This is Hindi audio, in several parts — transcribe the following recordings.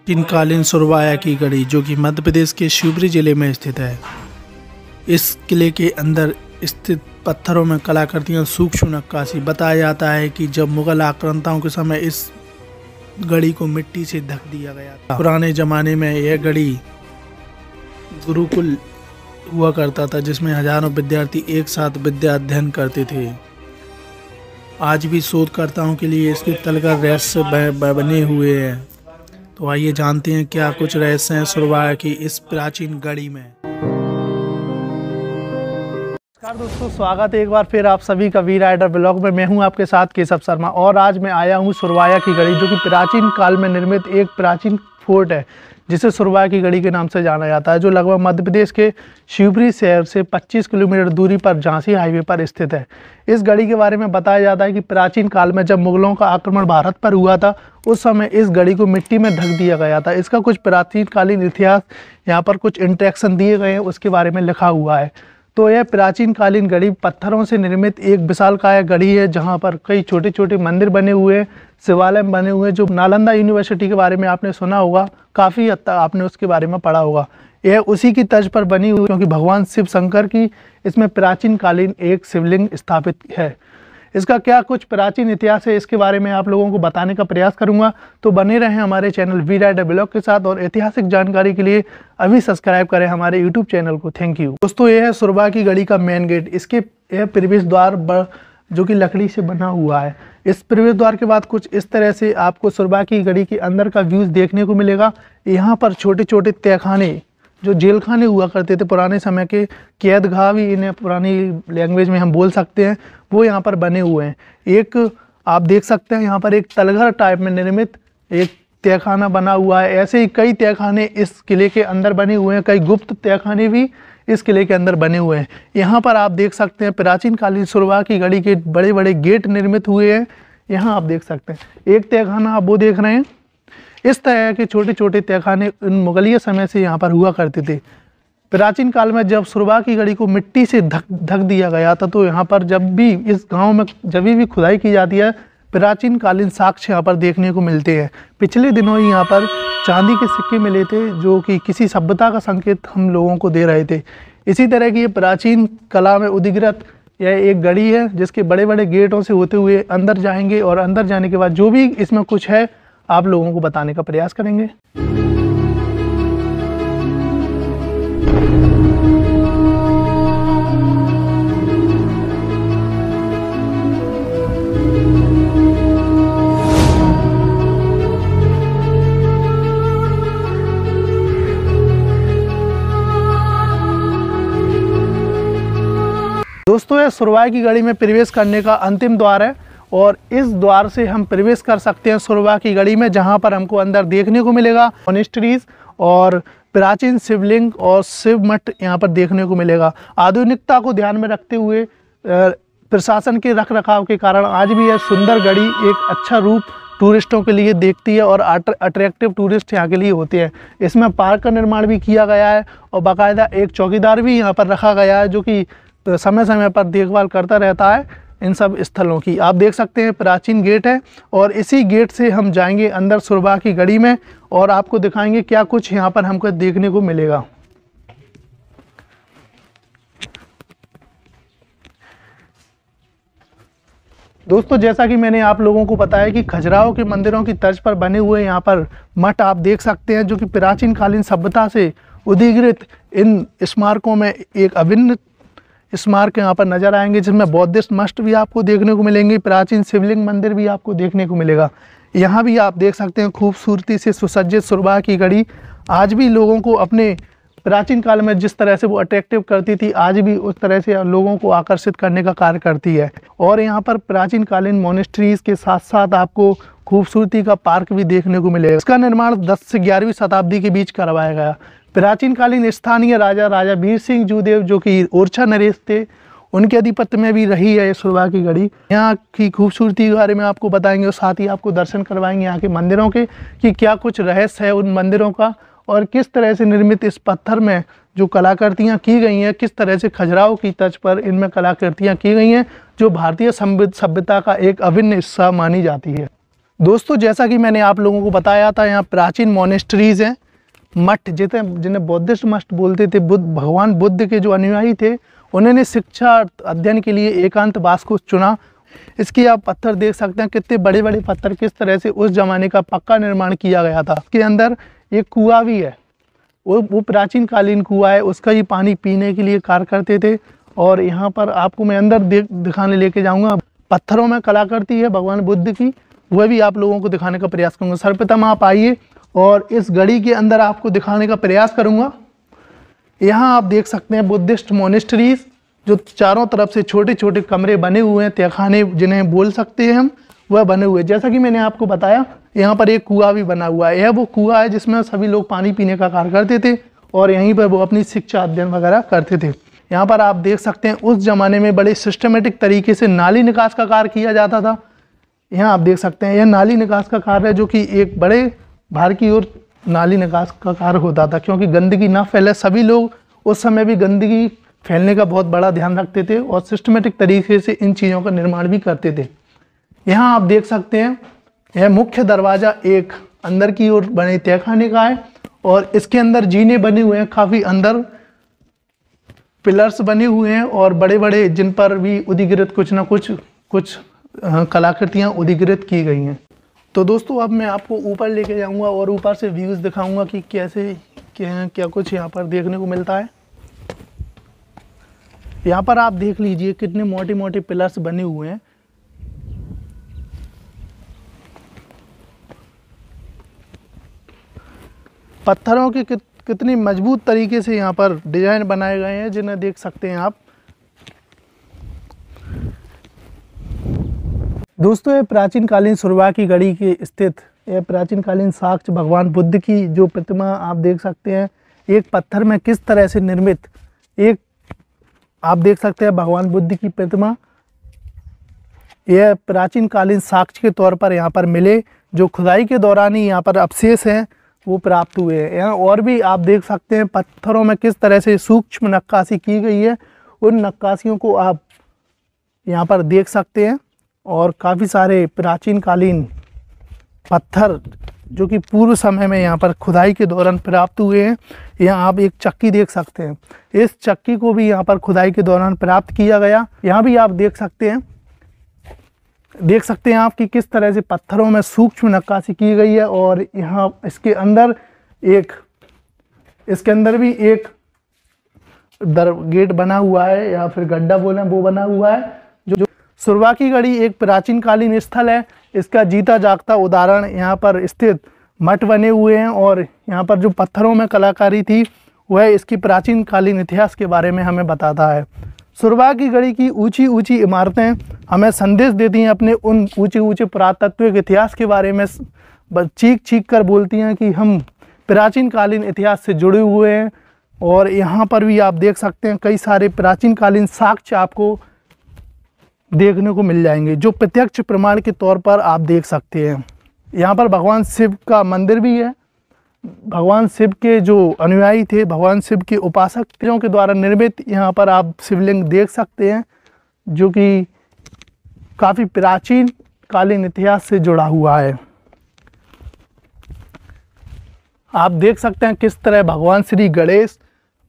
प्राचीनकालीन सुरवाया की गढ़ी जो कि मध्य प्रदेश के शिवपुरी जिले में स्थित है। इस किले के अंदर स्थित पत्थरों में कलाकृतियां सूक्ष्म नक्काशी। बताया जाता है कि जब मुगल आक्रांताओं के समय इस गढ़ी को मिट्टी से ढक दिया गया था। पुराने जमाने में यह गढ़ी गुरुकुल हुआ करता था जिसमें हजारों विद्यार्थी एक साथ विद्या अध्ययन करते थे। आज भी शोधकर्ताओं के लिए इसके तलकर रहस्य बने हुए हैं। तो आइए जानते हैं क्या कुछ रहस्य हैं सुरवाया की इस प्राचीन गढ़ी में। नमस्कार दोस्तों, स्वागत है एक बार फिर आप सभी का वी राइडर ब्लॉग में। मैं हूं आपके साथ केशव शर्मा और आज मैं आया हूं सुरवाया की गढ़ी जो कि प्राचीन काल में निर्मित एक प्राचीन फोर्ट है जिसे सुरवाया की गढ़ी के नाम से जाना जाता है, जो लगभग मध्य प्रदेश के शिवपुरी शहर से 25 किलोमीटर दूरी पर झांसी हाईवे पर स्थित है। इस गढ़ी के बारे में बताया जाता है कि प्राचीन काल में जब मुगलों का आक्रमण भारत पर हुआ था उस समय इस गढ़ी को मिट्टी में ढक दिया गया था। इसका कुछ प्राचीन कालीन इतिहास यहाँ पर कुछ इंट्रैक्शन दिए गए हैं, उसके बारे में लिखा हुआ है। तो यह प्राचीन कालीन गढ़ी पत्थरों से निर्मित एक विशालकाय गढ़ी है जहाँ पर कई छोटे छोटे मंदिर बने हुए हैं, शिवालय बने हुए हैं। जो नालंदा यूनिवर्सिटी के बारे में आपने सुना होगा, काफ़ी हद तक आपने उसके बारे में पढ़ा होगा। यह उसी की तर्ज पर बनी हुई क्योंकि भगवान शिव शंकर की इसमें प्राचीन कालीन एक शिवलिंग स्थापित है। इसका क्या कुछ प्राचीन इतिहास है इसके बारे में आप लोगों को बताने का प्रयास करूंगा। तो बने रहें हमारे चैनल वी राइडर ब्लॉग के साथ और ऐतिहासिक जानकारी के लिए अभी सब्सक्राइब करें हमारे यूट्यूब चैनल को। थैंक यू दोस्तों। यह है सुरवाया की गढ़ी का मेन गेट। इसके यह प्रवेश द्वार जो कि लकड़ी से बना हुआ है। इस प्रवेश द्वार के बाद कुछ इस तरह से आपको सुरवाया की गढ़ी के अंदर का व्यूज देखने को मिलेगा। यहाँ पर छोटे छोटे तहखाने जो जेल खाने हुआ करते थे पुराने समय के, कैदगाह भी इन्हें पुरानी लैंग्वेज में हम बोल सकते हैं, वो यहाँ पर बने हुए हैं। एक आप देख सकते हैं यहाँ पर एक तलघर टाइप में निर्मित एक तहखाना बना हुआ है। ऐसे ही कई तहखाने इस किले के अंदर बने हुए हैं, कई गुप्त तहखाने भी इस किले के अंदर बने हुए हैं। यहाँ पर आप देख सकते हैं प्राचीन कालीन सुरवाया की गढ़ी के बड़े बड़े गेट निर्मित हुए हैं। यहाँ आप देख सकते हैं एक तहखाना आप वो देख रहे हैं। इस तरह के छोटे छोटे तहखाने मुगलिया समय से यहाँ पर हुआ करते थे। प्राचीन काल में जब सुरवाया की गढ़ी को मिट्टी से ढक दिया गया था तो यहाँ पर जब भी इस गांव में जब भी खुदाई की जाती है प्राचीन कालीन साक्ष्य यहाँ पर देखने को मिलते हैं। पिछले दिनों ही यहाँ पर चांदी के सिक्के मिले थे जो कि किसी सभ्यता का संकेत हम लोगों को दे रहे थे। इसी तरह की ये प्राचीन कला में उदिग्रत यह एक गढ़ी है जिसके बड़े बड़े गेटों से होते हुए अंदर जाएंगे और अंदर जाने के बाद जो भी इसमें कुछ है आप लोगों को बताने का प्रयास करेंगे। दोस्तों यह सुरवाया की गढ़ी में प्रवेश करने का अंतिम द्वार है और इस द्वार से हम प्रवेश कर सकते हैं सुरवाया की गढ़ी में, जहां पर हमको अंदर देखने को मिलेगा मॉनेस्ट्रीज और प्राचीन शिवलिंग और शिव मठ यहाँ पर देखने को मिलेगा। आधुनिकता को ध्यान में रखते हुए प्रशासन के रखरखाव के कारण आज भी यह सुंदर गढ़ी एक अच्छा रूप टूरिस्टों के लिए देखती है और अट्रैक्टिव टूरिस्ट यहाँ के लिए होते हैं। इसमें पार्क का निर्माण भी किया गया है और बाकायदा एक चौकीदार भी यहाँ पर रखा गया है जो कि समय समय पर देखभाल करता रहता है इन सब स्थलों की। आप देख सकते हैं प्राचीन गेट है और इसी गेट से हम जाएंगे अंदर सुरवाया की गढ़ी में और आपको दिखाएंगे क्या कुछ यहाँ पर हमको देखने को मिलेगा। दोस्तों जैसा कि मैंने आप लोगों को बताया कि खजुराहो के मंदिरों की तर्ज पर बने हुए यहाँ पर मठ आप देख सकते हैं जो कि प्राचीन कालीन सभ्यता से उदीकृत इन स्मारकों में एक अभिन्न स्मारक यहाँ पर नजर आएंगे, जिसमें बौद्धिस्ट मठ भी आपको देखने को मिलेंगे, प्राचीन शिवलिंग मंदिर भी आपको देखने को मिलेगा। यहाँ भी आप देख सकते हैं खूबसूरती से सुसज्जित सुरवाया की गढ़ी आज भी लोगों को अपने प्राचीन काल में जिस तरह से वो अट्रैक्टिव करती थी आज भी उस तरह से लोगों को आकर्षित करने का कार्य करती है। और यहाँ पर प्राचीन कालीन मोनेस्ट्रीज के साथ साथ आपको खूबसूरती का पार्क भी देखने को मिलेगा। इसका निर्माण 10 से 11वीं शताब्दी के बीच करवाया गया। प्राचीन कालीन स्थानीय राजा वीर सिंह जूदेव जो कि ओरछा नरेश थे उनके आधिपत्य में भी रही है ये सुरवाया की गढ़ी। यहाँ की खूबसूरती के बारे में आपको बताएंगे और साथ ही आपको दर्शन करवाएंगे यहाँ के मंदिरों के कि क्या कुछ रहस्य है उन मंदिरों का और किस तरह से निर्मित इस पत्थर में जो कलाकृतियाँ की गई हैं, किस तरह से खजुराहो की तर्ज पर इनमें कलाकृतियाँ की गई हैं जो भारतीय सभ्यता का एक अभिन्न हिस्सा मानी जाती है। दोस्तों जैसा कि मैंने आप लोगों को बताया था, यहाँ प्राचीन मोनेस्ट्रीज हैं, मठ जिन्हें बौद्धिस्ट मठ बोलते थे। भगवान बुद्ध के जो अनुयायी थे उन्होंने शिक्षा अध्ययन के लिए एकांत वास को चुना। इसकी आप पत्थर देख सकते हैं, कितने बड़े बड़े पत्थर, किस तरह से उस जमाने का पक्का निर्माण किया गया था। इसके अंदर एक कुआं भी है, वो प्राचीन कालीन कुआं है, उसका ही पानी पीने के लिए कार्य करते थे। और यहाँ पर आपको मैं अंदर दिखाने लेके जाऊँगा। पत्थरों में कलाकृति है भगवान बुद्ध की, वह भी आप लोगों को दिखाने का प्रयास करूँगा। सर्वप्रथम आप आइए और इस घड़ी के अंदर आपको दिखाने का प्रयास करूँगा। यहाँ आप देख सकते हैं बुद्धिस्ट मोनेस्ट्रीज, जो चारों तरफ से छोटे छोटे कमरे बने हुए हैं, तहखाने जिन्हें बोल सकते हैं हम, वह बने हुए हैं। जैसा कि मैंने आपको बताया, यहाँ पर एक कुआं भी बना हुआ है। यह वो कुआं है जिसमें सभी लोग पानी पीने का कार्य करते थे और यहीं पर वो अपनी शिक्षा अध्ययन वगैरह करते थे। यहाँ पर आप देख सकते हैं उस जमाने में बड़े सिस्टमेटिक तरीके से नाली निकास का कार्य किया जाता था। यहाँ आप देख सकते हैं यह नाली निकास का कार्य है, जो कि एक बड़े भार की ओर नाली निकास का कार्य होता था, क्योंकि गंदगी ना फैले। सभी लोग उस समय भी गंदगी फैलने का बहुत बड़ा ध्यान रखते थे और सिस्टमेटिक तरीके से इन चीज़ों का निर्माण भी करते थे। यहाँ आप देख सकते हैं यह मुख्य दरवाज़ा एक अंदर की ओर बने तहखाने का है और इसके अंदर जीने बने हुए हैं, काफ़ी अंदर पिलर्स बने हुए हैं और बड़े बड़े, जिन पर भी उदीकृत कुछ ना कुछ कलाकृतियाँ उदीकृत की गई हैं। तो दोस्तों अब मैं आपको ऊपर लेके जाऊंगा और ऊपर से व्यूज़ दिखाऊंगा कि कैसे क्या कुछ यहाँ पर देखने को मिलता है। यहाँ पर आप देख लीजिए कितने मोटे मोटे पिलर्स बने हुए हैं। पत्थरों के कितनी मजबूत तरीके से यहाँ पर डिजाइन बनाए गए हैं, जिन्हें देख सकते हैं आप। दोस्तों ये प्राचीन कालीन सुरवा की गढ़ी के स्थित यह प्राचीन कालीन साक्ष्य भगवान बुद्ध की जो प्रतिमा आप देख सकते हैं, एक पत्थर में किस तरह से निर्मित एक आप देख सकते हैं भगवान बुद्ध की प्रतिमा। यह प्राचीन कालीन साक्ष्य के तौर पर यहाँ पर मिले, जो खुदाई के दौरान ही यहाँ पर अवशेष हैं वो प्राप्त हुए हैं। यहाँ और भी आप देख सकते हैं पत्थरों में किस तरह से सूक्ष्म नक्काशी की गई है, उन नक्काशियों को आप यहाँ पर देख सकते हैं। और काफ़ी सारे प्राचीन कालीन पत्थर जो कि पूर्व समय में यहाँ पर खुदाई के दौरान प्राप्त हुए हैं। यहाँ आप एक चक्की देख सकते हैं, इस चक्की को भी यहाँ पर खुदाई के दौरान प्राप्त किया गया। यहाँ भी आप देख सकते हैं आप कि किस तरह से पत्थरों में सूक्ष्म नक्काशी की गई है। और यहाँ इसके अंदर भी एक गेट बना हुआ है, या फिर गड्ढा बोले वो बना हुआ है। जो सुरवा की गढ़ी एक प्राचीन कालीन स्थल है, इसका जीता जागता उदाहरण यहाँ पर स्थित मठ बने हुए हैं। और यहाँ पर जो पत्थरों में कलाकारी थी वह इसकी प्राचीन कालीन इतिहास के बारे में हमें बताता है। सुरवा की गढ़ी की ऊंची ऊंची इमारतें हमें संदेश देती हैं अपने उन ऊंचे ऊंचे पुरातत्विक इतिहास के बारे में, चीख कर बोलती हैं कि हम प्राचीन कालीन इतिहास से जुड़े हुए हैं। और यहाँ पर भी आप देख सकते हैं कई सारे प्राचीन कालीन साक्ष्य आपको देखने को मिल जाएंगे, जो प्रत्यक्ष प्रमाण के तौर पर आप देख सकते हैं। यहाँ पर भगवान शिव का मंदिर भी है। भगवान शिव के जो अनुयायी थे, भगवान शिव के उपासकों के द्वारा निर्मित यहाँ पर आप शिवलिंग देख सकते हैं, जो कि काफ़ी प्राचीन कालीन इतिहास से जुड़ा हुआ है। आप देख सकते हैं किस तरह भगवान श्री गणेश,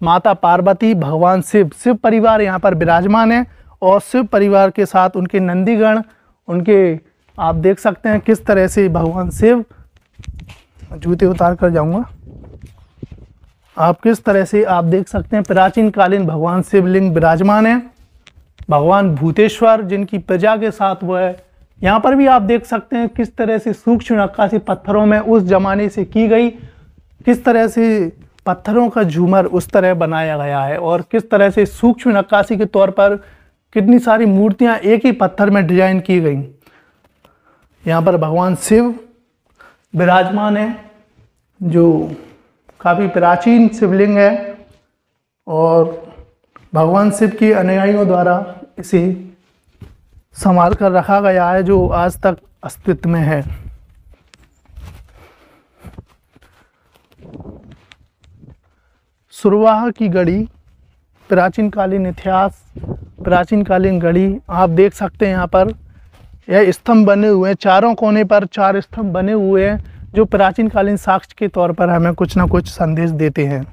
माता पार्वती, भगवान शिव परिवार यहाँ पर विराजमान है। और शिव परिवार के साथ उनके नंदीगण, उनके आप देख सकते हैं किस तरह से भगवान शिव, जूते उतार कर जाऊंगा, आप किस तरह से आप देख सकते हैं प्राचीन कालीन भगवान शिवलिंग विराजमान है। भगवान भूतेश्वर जिनकी प्रजा के साथ वो है, यहाँ पर भी आप देख सकते हैं किस तरह से सूक्ष्म नक्काशी पत्थरों में उस जमाने से की गई, किस तरह से पत्थरों का झूमर उस तरह बनाया गया है और किस तरह से सूक्ष्म नक्काशी के तौर पर कितनी सारी मूर्तियां एक ही पत्थर में डिजाइन की गई। यहाँ पर भगवान शिव विराजमान है, जो काफ़ी प्राचीन शिवलिंग है और भगवान शिव के अनुयायियों द्वारा इसे संभाल कर रखा गया है, जो आज तक अस्तित्व में है। सुरवाह की गढ़ी, प्राचीन कालीन इतिहास, प्राचीन कालीन गढ़ी आप देख सकते हैं। यहाँ पर यह स्तंभ बने हुए हैं, चारों कोने पर 4 स्तंभ बने हुए हैं जो प्राचीन कालीन साक्ष्य के तौर पर हमें कुछ ना कुछ संदेश देते हैं।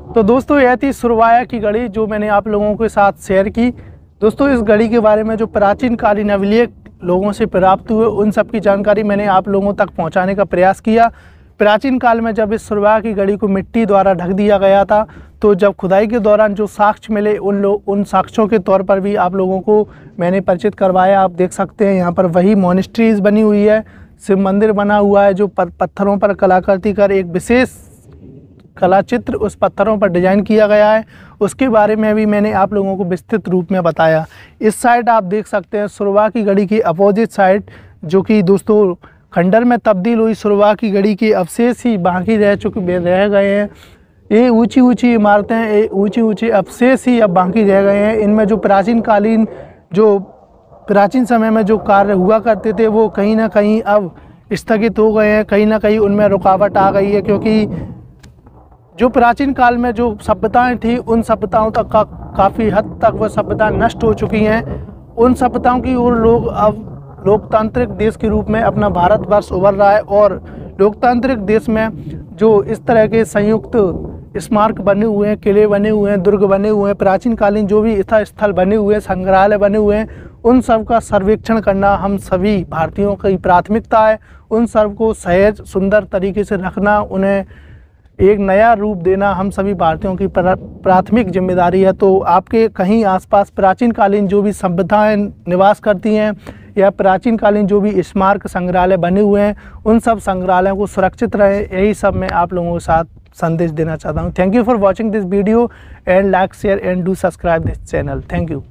तो दोस्तों यह थी सुरवाया की घड़ी जो मैंने आप लोगों के साथ शेयर की। दोस्तों इस घड़ी के बारे में जो प्राचीन कालीन अभिलेख लोगों से प्राप्त हुए उन सब की जानकारी मैंने आप लोगों तक पहुंचाने का प्रयास किया। प्राचीन काल में जब इस सुरवाया की घड़ी को मिट्टी द्वारा ढक दिया गया था, तो जब खुदाई के दौरान जो साक्ष्य मिले उन साक्ष्यों के तौर पर भी आप लोगों को मैंने परिचित करवाया। आप देख सकते हैं यहाँ पर वही मोनेस्ट्रीज बनी हुई है, शिव मंदिर बना हुआ है जो पत्थरों पर कलाकृति कर एक विशेष कला चित्र उस पत्थरों पर डिजाइन किया गया है, उसके बारे में भी मैंने आप लोगों को विस्तृत रूप में बताया। इस साइड आप देख सकते हैं सुरवा की घड़ी की अपोजिट साइड, जो कि दोस्तों खंडर में तब्दील हुई सुरवा की घड़ी के अवशेष ही बाकी रह गए हैं। ये ऊंची ऊंची इमारतें, ऊंचे ऊंचे अवशेष ही अब बाकी रह गए हैं। इनमें जो प्राचीन समय में जो कार्य हुआ करते थे वो कहीं ना कहीं अब स्थगित हो गए हैं, कहीं ना कहीं उनमें रुकावट आ गई है, क्योंकि जो प्राचीन काल में जो सभ्यताएं थी उन सभ्यताओं तक काफ़ी हद तक वह सभ्यता नष्ट हो चुकी हैं। उन सभ्यताओं की ओर लोग अब लोकतांत्रिक देश के रूप में अपना भारतवर्ष उभर रहा है, और लोकतांत्रिक देश में जो इस तरह के संयुक्त स्मारक बने हुए हैं, किले बने हुए हैं, दुर्ग बने हुए हैं, प्राचीन कालीन जो भी स्थल बने हुए हैं, संग्रहालय बने हुए हैं, उन सब का सर्वेक्षण करना हम सभी भारतीयों की प्राथमिकता है। उन सब को सहज सुंदर तरीके से रखना, उन्हें एक नया रूप देना हम सभी भारतीयों की प्राथमिक जिम्मेदारी है। तो आपके कहीं आसपास प्राचीन कालीन जो भी सभ्यताएं निवास करती हैं या प्राचीन कालीन जो भी स्मारक संग्रहालय बने हुए हैं, उन सब संग्रहालयों को सुरक्षित रहे, यही सब मैं आप लोगों के साथ संदेश देना चाहता हूं। Thank you for watching this video and like share and do subscribe this channel. Thank you.